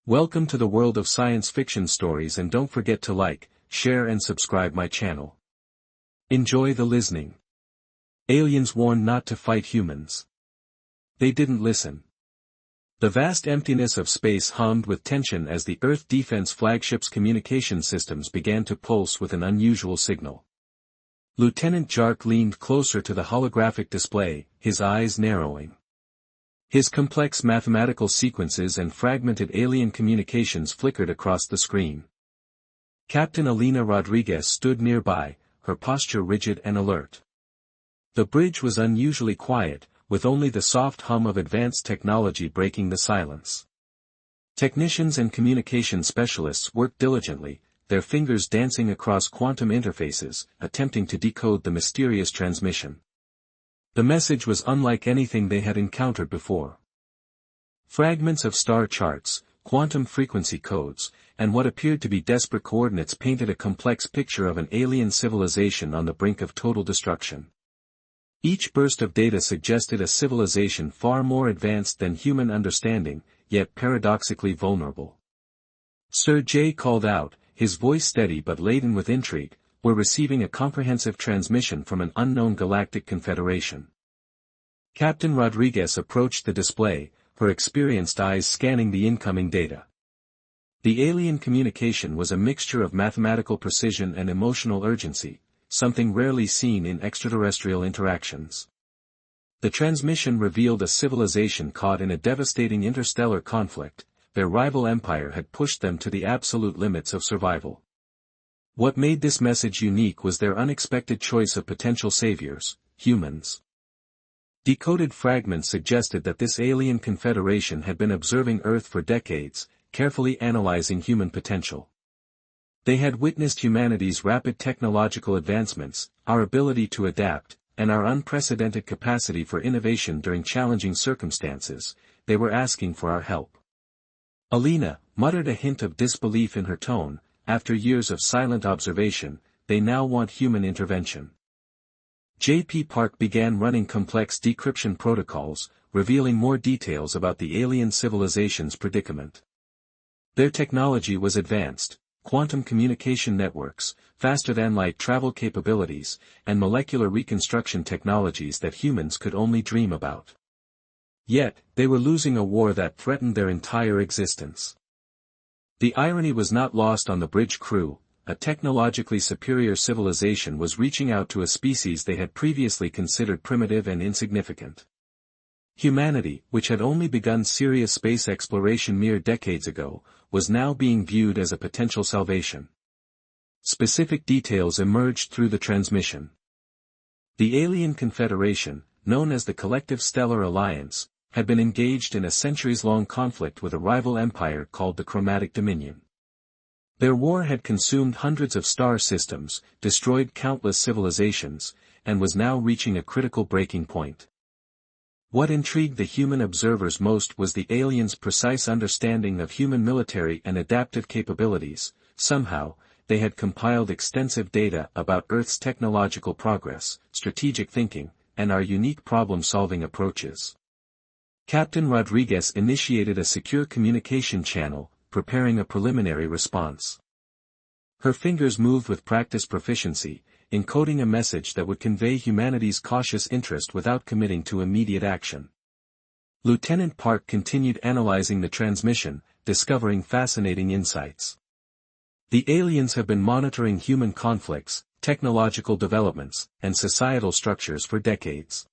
Welcome to the world of science fiction stories, and don't forget to like, share and subscribe my channel. Enjoy the listening. Aliens warned not to fight humans. They didn't listen. The vast emptiness of space hummed with tension as the Earth Defense flagship's communication systems began to pulse with an unusual signal. Lieutenant Jark leaned closer to the holographic display, his eyes narrowing. His complex mathematical sequences and fragmented alien communications flickered across the screen. Captain Alina Rodriguez stood nearby, her posture rigid and alert. The bridge was unusually quiet, with only the soft hum of advanced technology breaking the silence. Technicians and communication specialists worked diligently, their fingers dancing across quantum interfaces, attempting to decode the mysterious transmission. The message was unlike anything they had encountered before. Fragments of star charts, quantum frequency codes, and what appeared to be desperate coordinates painted a complex picture of an alien civilization on the brink of total destruction. Each burst of data suggested a civilization far more advanced than human understanding, yet paradoxically vulnerable. Sir J called out, his voice steady but laden with intrigue. "We're receiving a comprehensive transmission from an unknown galactic confederation." Captain Rodriguez approached the display, her experienced eyes scanning the incoming data. The alien communication was a mixture of mathematical precision and emotional urgency, something rarely seen in extraterrestrial interactions. The transmission revealed a civilization caught in a devastating interstellar conflict. Their rival empire had pushed them to the absolute limits of survival. What made this message unique was their unexpected choice of potential saviors, humans. Decoded fragments suggested that this alien confederation had been observing Earth for decades, carefully analyzing human potential. They had witnessed humanity's rapid technological advancements, our ability to adapt, and our unprecedented capacity for innovation during challenging circumstances. They were asking for our help. Alina muttered a hint of disbelief in her tone. After years of silent observation, they now want human intervention. J.P. Park began running complex decryption protocols, revealing more details about the alien civilization's predicament. Their technology was advanced: quantum communication networks, faster-than-light travel capabilities, and molecular reconstruction technologies that humans could only dream about. Yet, they were losing a war that threatened their entire existence. The irony was not lost on the bridge crew. A technologically superior civilization was reaching out to a species they had previously considered primitive and insignificant. Humanity, which had only begun serious space exploration mere decades ago, was now being viewed as a potential salvation. Specific details emerged through the transmission. The alien confederation, known as the Collective Stellar Alliance, had been engaged in a centuries-long conflict with a rival empire called the Chromatic Dominion. Their war had consumed hundreds of star systems, destroyed countless civilizations, and was now reaching a critical breaking point. What intrigued the human observers most was the aliens' precise understanding of human military and adaptive capabilities. Somehow, they had compiled extensive data about Earth's technological progress, strategic thinking, and our unique problem-solving approaches. Captain Rodriguez initiated a secure communication channel, preparing a preliminary response. Her fingers moved with practiced proficiency, encoding a message that would convey humanity's cautious interest without committing to immediate action. Lieutenant Park continued analyzing the transmission, discovering fascinating insights. The aliens have been monitoring human conflicts, technological developments, and societal structures for decades.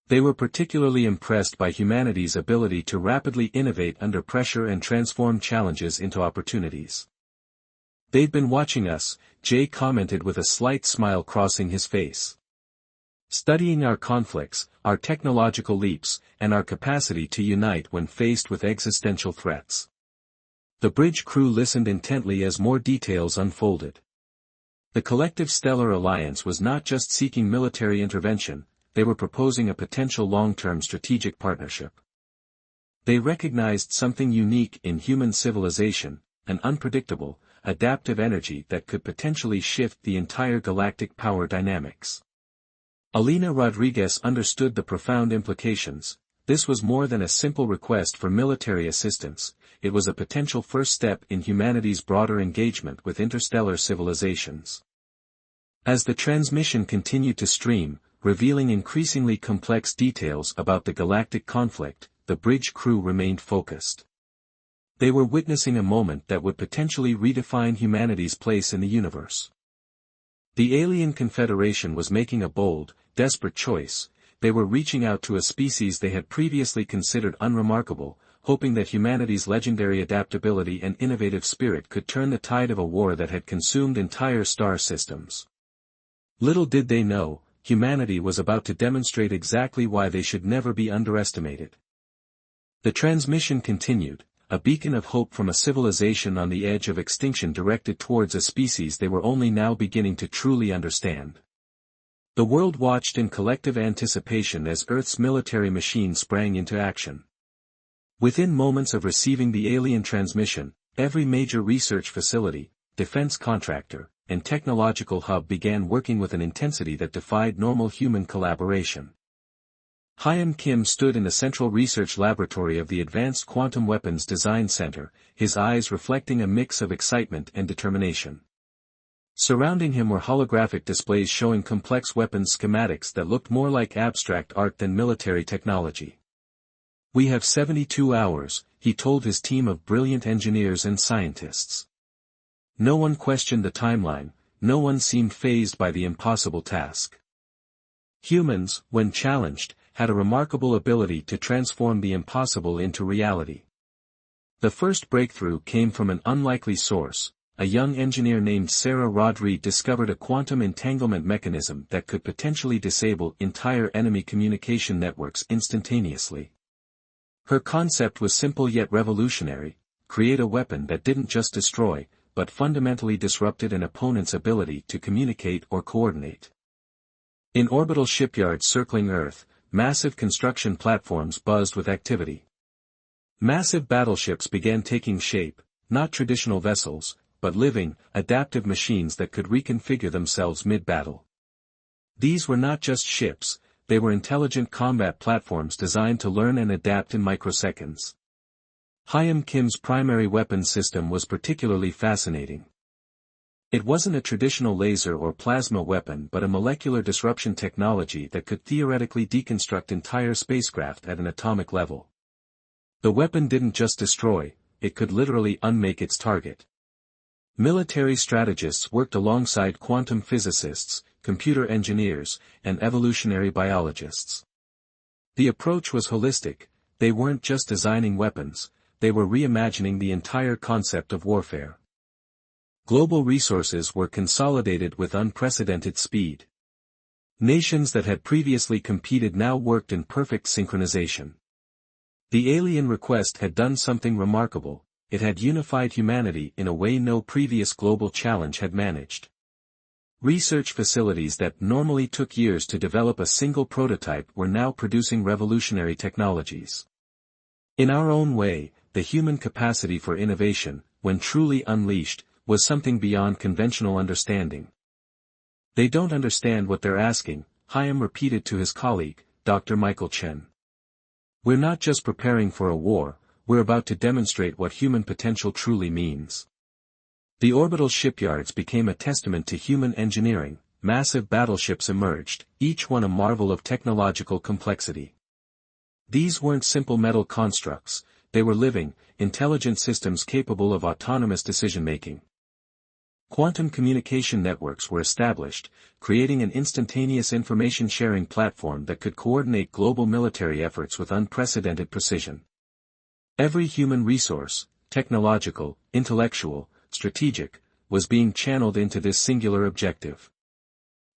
They were particularly impressed by humanity's ability to rapidly innovate under pressure and transform challenges into opportunities. "They've been watching us," Jay commented with a slight smile crossing his face. "Studying our conflicts, our technological leaps, and our capacity to unite when faced with existential threats." The bridge crew listened intently as more details unfolded. The Collective Stellar Alliance was not just seeking military intervention. They were proposing a potential long-term strategic partnership. They recognized something unique in human civilization, an unpredictable, adaptive energy that could potentially shift the entire galactic power dynamics. Alina Rodriguez understood the profound implications. This was more than a simple request for military assistance, it was a potential first step in humanity's broader engagement with interstellar civilizations. As the transmission continued to stream, revealing increasingly complex details about the galactic conflict, the bridge crew remained focused. They were witnessing a moment that would potentially redefine humanity's place in the universe. The alien confederation was making a bold, desperate choice. They were reaching out to a species they had previously considered unremarkable, hoping that humanity's legendary adaptability and innovative spirit could turn the tide of a war that had consumed entire star systems. Little did they know, humanity was about to demonstrate exactly why they should never be underestimated. The transmission continued, a beacon of hope from a civilization on the edge of extinction directed towards a species they were only now beginning to truly understand. The world watched in collective anticipation as Earth's military machine sprang into action. Within moments of receiving the alien transmission, every major research facility, defense contractor, and technological hub began working with an intensity that defied normal human collaboration. Hyam Kim stood in the central research laboratory of the Advanced Quantum Weapons Design Center, his eyes reflecting a mix of excitement and determination. Surrounding him were holographic displays showing complex weapons schematics that looked more like abstract art than military technology. "We have 72 hours, he told his team of brilliant engineers and scientists. No one questioned the timeline, no one seemed fazed by the impossible task. Humans, when challenged, had a remarkable ability to transform the impossible into reality. The first breakthrough came from an unlikely source. A young engineer named Sarah Rodri discovered a quantum entanglement mechanism that could potentially disable entire enemy communication networks instantaneously. Her concept was simple yet revolutionary: create a weapon that didn't just destroy, but fundamentally disrupted an opponent's ability to communicate or coordinate. In orbital shipyards circling Earth, massive construction platforms buzzed with activity. Massive battleships began taking shape, not traditional vessels, but living, adaptive machines that could reconfigure themselves mid-battle. These were not just ships, they were intelligent combat platforms designed to learn and adapt in microseconds. Hyam Kim's primary weapon system was particularly fascinating. It wasn't a traditional laser or plasma weapon but a molecular disruption technology that could theoretically deconstruct entire spacecraft at an atomic level. The weapon didn't just destroy, it could literally unmake its target. Military strategists worked alongside quantum physicists, computer engineers, and evolutionary biologists. The approach was holistic. They weren't just designing weapons, they were reimagining the entire concept of warfare. Global resources were consolidated with unprecedented speed. Nations that had previously competed now worked in perfect synchronization. The alien request had done something remarkable. It had unified humanity in a way no previous global challenge had managed. Research facilities that normally took years to develop a single prototype were now producing revolutionary technologies. In our own way, the human capacity for innovation, when truly unleashed, was something beyond conventional understanding. "They don't understand what they're asking," Hyam repeated to his colleague, Dr. Michael Chen. "We're not just preparing for a war, we're about to demonstrate what human potential truly means." The orbital shipyards became a testament to human engineering. Massive battleships emerged, each one a marvel of technological complexity. These weren't simple metal constructs, they were living, intelligent systems capable of autonomous decision-making. Quantum communication networks were established, creating an instantaneous information-sharing platform that could coordinate global military efforts with unprecedented precision. Every human resource, technological, intellectual, strategic, was being channeled into this singular objective.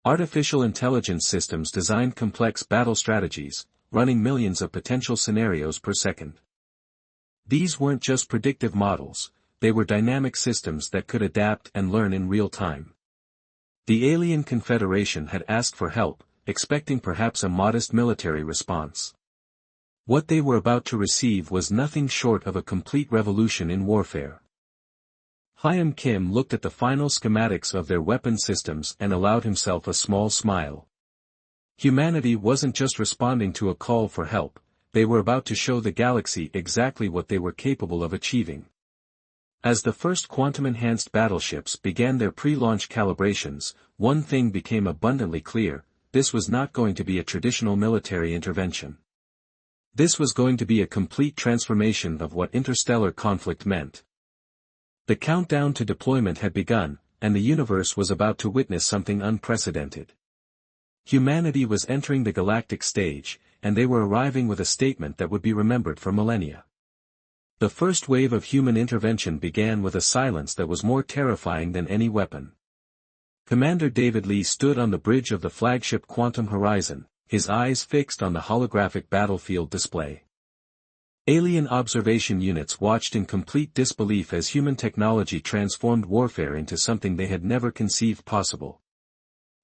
Artificial intelligence systems designed complex battle strategies, running millions of potential scenarios per second. These weren't just predictive models, they were dynamic systems that could adapt and learn in real time. The alien confederation had asked for help, expecting perhaps a modest military response. What they were about to receive was nothing short of a complete revolution in warfare. Hyam Kim looked at the final schematics of their weapon systems and allowed himself a small smile. Humanity wasn't just responding to a call for help, they were about to show the galaxy exactly what they were capable of achieving. As the first quantum-enhanced battleships began their pre-launch calibrations, one thing became abundantly clear: this was not going to be a traditional military intervention. This was going to be a complete transformation of what interstellar conflict meant. The countdown to deployment had begun, and the universe was about to witness something unprecedented. Humanity was entering the galactic stage, and they were arriving with a statement that would be remembered for millennia. The first wave of human intervention began with a silence that was more terrifying than any weapon. Commander David Lee stood on the bridge of the flagship Quantum Horizon, his eyes fixed on the holographic battlefield display. Alien observation units watched in complete disbelief as human technology transformed warfare into something they had never conceived possible.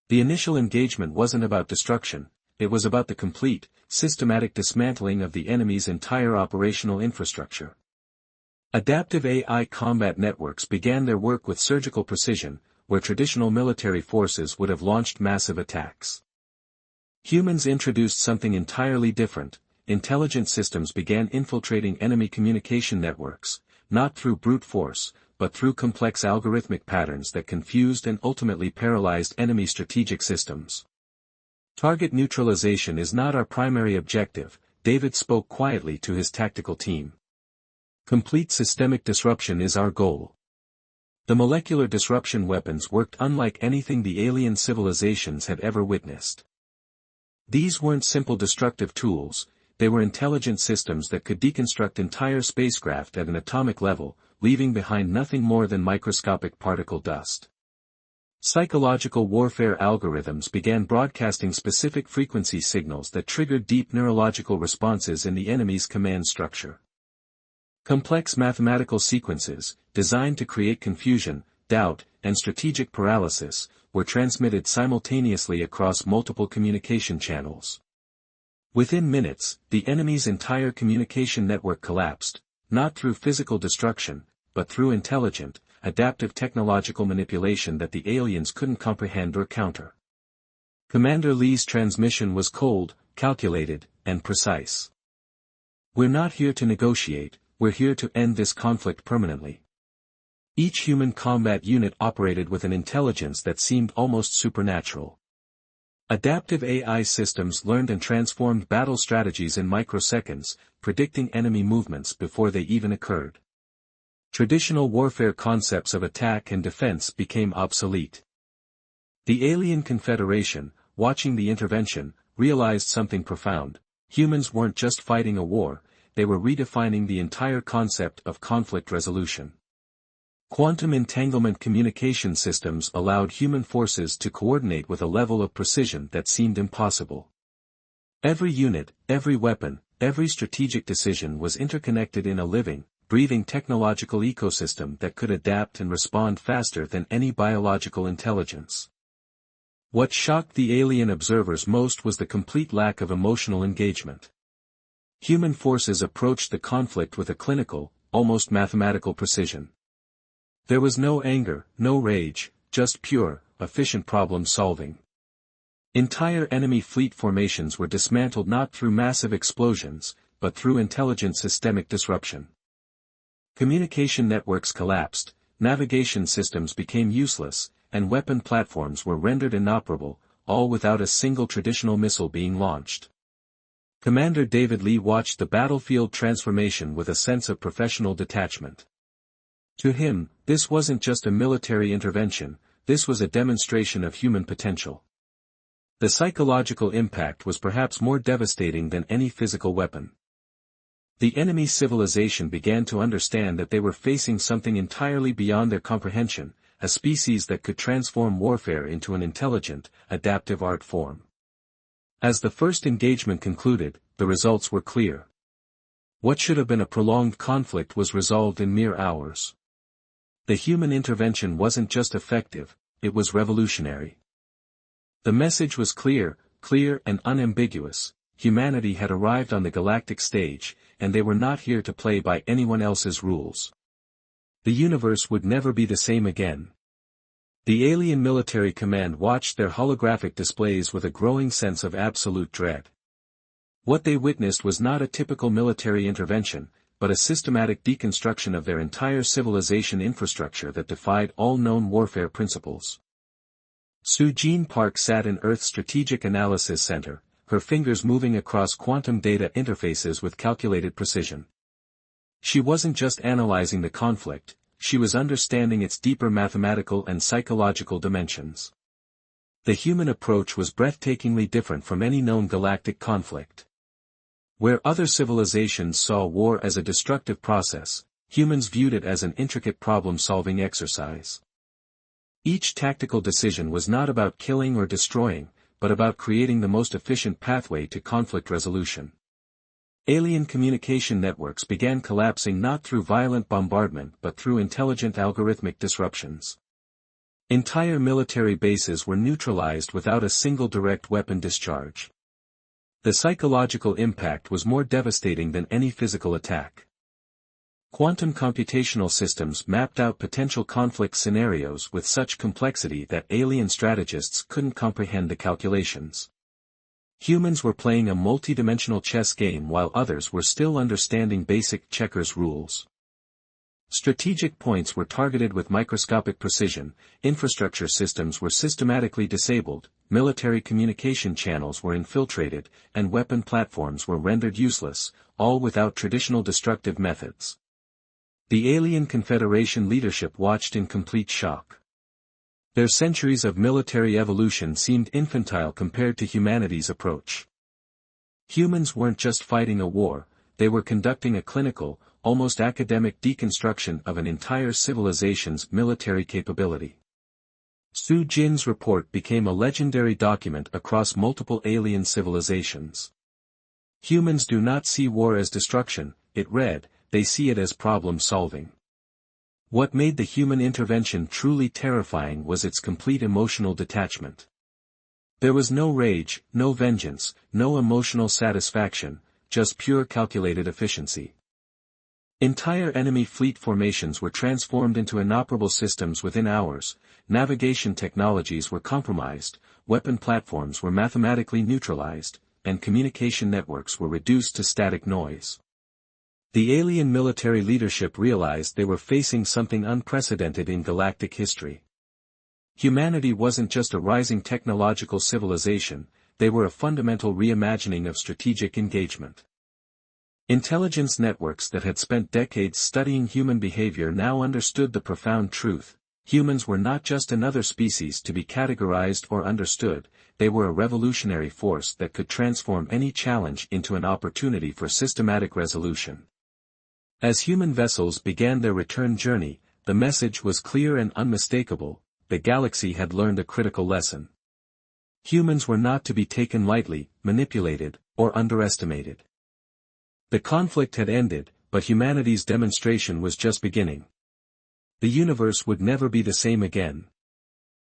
The initial engagement wasn't about destruction, it was about the complete, systematic dismantling of the enemy's entire operational infrastructure. Adaptive AI combat networks began their work with surgical precision, where traditional military forces would have launched massive attacks. Humans introduced something entirely different. Intelligent systems began infiltrating enemy communication networks, not through brute force, but through complex algorithmic patterns that confused and ultimately paralyzed enemy strategic systems. Target neutralization is not our primary objective, David spoke quietly to his tactical team. Complete systemic disruption is our goal. The molecular disruption weapons worked unlike anything the alien civilizations had ever witnessed. These weren't simple destructive tools, they were intelligent systems that could deconstruct entire spacecraft at an atomic level, leaving behind nothing more than microscopic particle dust. Psychological warfare algorithms began broadcasting specific frequency signals that triggered deep neurological responses in the enemy's command structure. Complex mathematical sequences, designed to create confusion, doubt, and strategic paralysis, were transmitted simultaneously across multiple communication channels. Within minutes, the enemy's entire communication network collapsed, not through physical destruction, but through intelligent, adaptive technological manipulation that the aliens couldn't comprehend or counter. Commander Lee's transmission was cold, calculated, and precise. "We're not here to negotiate, we're here to end this conflict permanently." Each human combat unit operated with an intelligence that seemed almost supernatural. Adaptive AI systems learned and transformed battle strategies in microseconds, predicting enemy movements before they even occurred. Traditional warfare concepts of attack and defense became obsolete. The alien confederation, watching the intervention, realized something profound: humans weren't just fighting a war, they were redefining the entire concept of conflict resolution. Quantum entanglement communication systems allowed human forces to coordinate with a level of precision that seemed impossible. Every unit, every weapon, every strategic decision was interconnected in a living, breathing technological ecosystem that could adapt and respond faster than any biological intelligence. What shocked the alien observers most was the complete lack of emotional engagement. Human forces approached the conflict with a clinical, almost mathematical precision. There was no anger, no rage, just pure, efficient problem-solving. Entire enemy fleet formations were dismantled not through massive explosions, but through intelligent systemic disruption. Communication networks collapsed, navigation systems became useless, and weapon platforms were rendered inoperable, all without a single traditional missile being launched. Commander David Lee watched the battlefield transformation with a sense of professional detachment. To him, this wasn't just a military intervention, this was a demonstration of human potential. The psychological impact was perhaps more devastating than any physical weapon. The enemy civilization began to understand that they were facing something entirely beyond their comprehension, a species that could transform warfare into an intelligent, adaptive art form. As the first engagement concluded, the results were clear. What should have been a prolonged conflict was resolved in mere hours. The human intervention wasn't just effective, it was revolutionary. The message was clear and unambiguous: humanity had arrived on the galactic stage, and they were not here to play by anyone else's rules. The universe would never be the same again. The alien military command watched their holographic displays with a growing sense of absolute dread. What they witnessed was not a typical military intervention, but a systematic deconstruction of their entire civilization infrastructure that defied all known warfare principles. Soo-Jin Park sat in Earth's Strategic Analysis Center, her fingers moving across quantum data interfaces with calculated precision. She wasn't just analyzing the conflict, she was understanding its deeper mathematical and psychological dimensions. The human approach was breathtakingly different from any known galactic conflict. Where other civilizations saw war as a destructive process, humans viewed it as an intricate problem-solving exercise. Each tactical decision was not about killing or destroying, but about creating the most efficient pathway to conflict resolution. Alien communication networks began collapsing not through violent bombardment but through intelligent algorithmic disruptions. Entire military bases were neutralized without a single direct weapon discharge. The psychological impact was more devastating than any physical attack. Quantum computational systems mapped out potential conflict scenarios with such complexity that alien strategists couldn't comprehend the calculations. Humans were playing a multi-dimensional chess game while others were still understanding basic checkers rules. Strategic points were targeted with microscopic precision, infrastructure systems were systematically disabled, military communication channels were infiltrated, and weapon platforms were rendered useless, all without traditional destructive methods. The Alien Confederation leadership watched in complete shock. Their centuries of military evolution seemed infantile compared to humanity's approach. Humans weren't just fighting a war, they were conducting a clinical, almost academic deconstruction of an entire civilization's military capability. Soo-Jin's report became a legendary document across multiple alien civilizations. Humans do not see war as destruction, it read, they see it as problem-solving. What made the human intervention truly terrifying was its complete emotional detachment. There was no rage, no vengeance, no emotional satisfaction, just pure calculated efficiency. Entire enemy fleet formations were transformed into inoperable systems within hours, navigation technologies were compromised, weapon platforms were mathematically neutralized, and communication networks were reduced to static noise. The alien military leadership realized they were facing something unprecedented in galactic history. Humanity wasn't just a rising technological civilization, they were a fundamental reimagining of strategic engagement. Intelligence networks that had spent decades studying human behavior now understood the profound truth: humans were not just another species to be categorized or understood, they were a revolutionary force that could transform any challenge into an opportunity for systematic resolution. As human vessels began their return journey, the message was clear and unmistakable: the galaxy had learned a critical lesson. Humans were not to be taken lightly, manipulated, or underestimated. The conflict had ended, but humanity's demonstration was just beginning. The universe would never be the same again.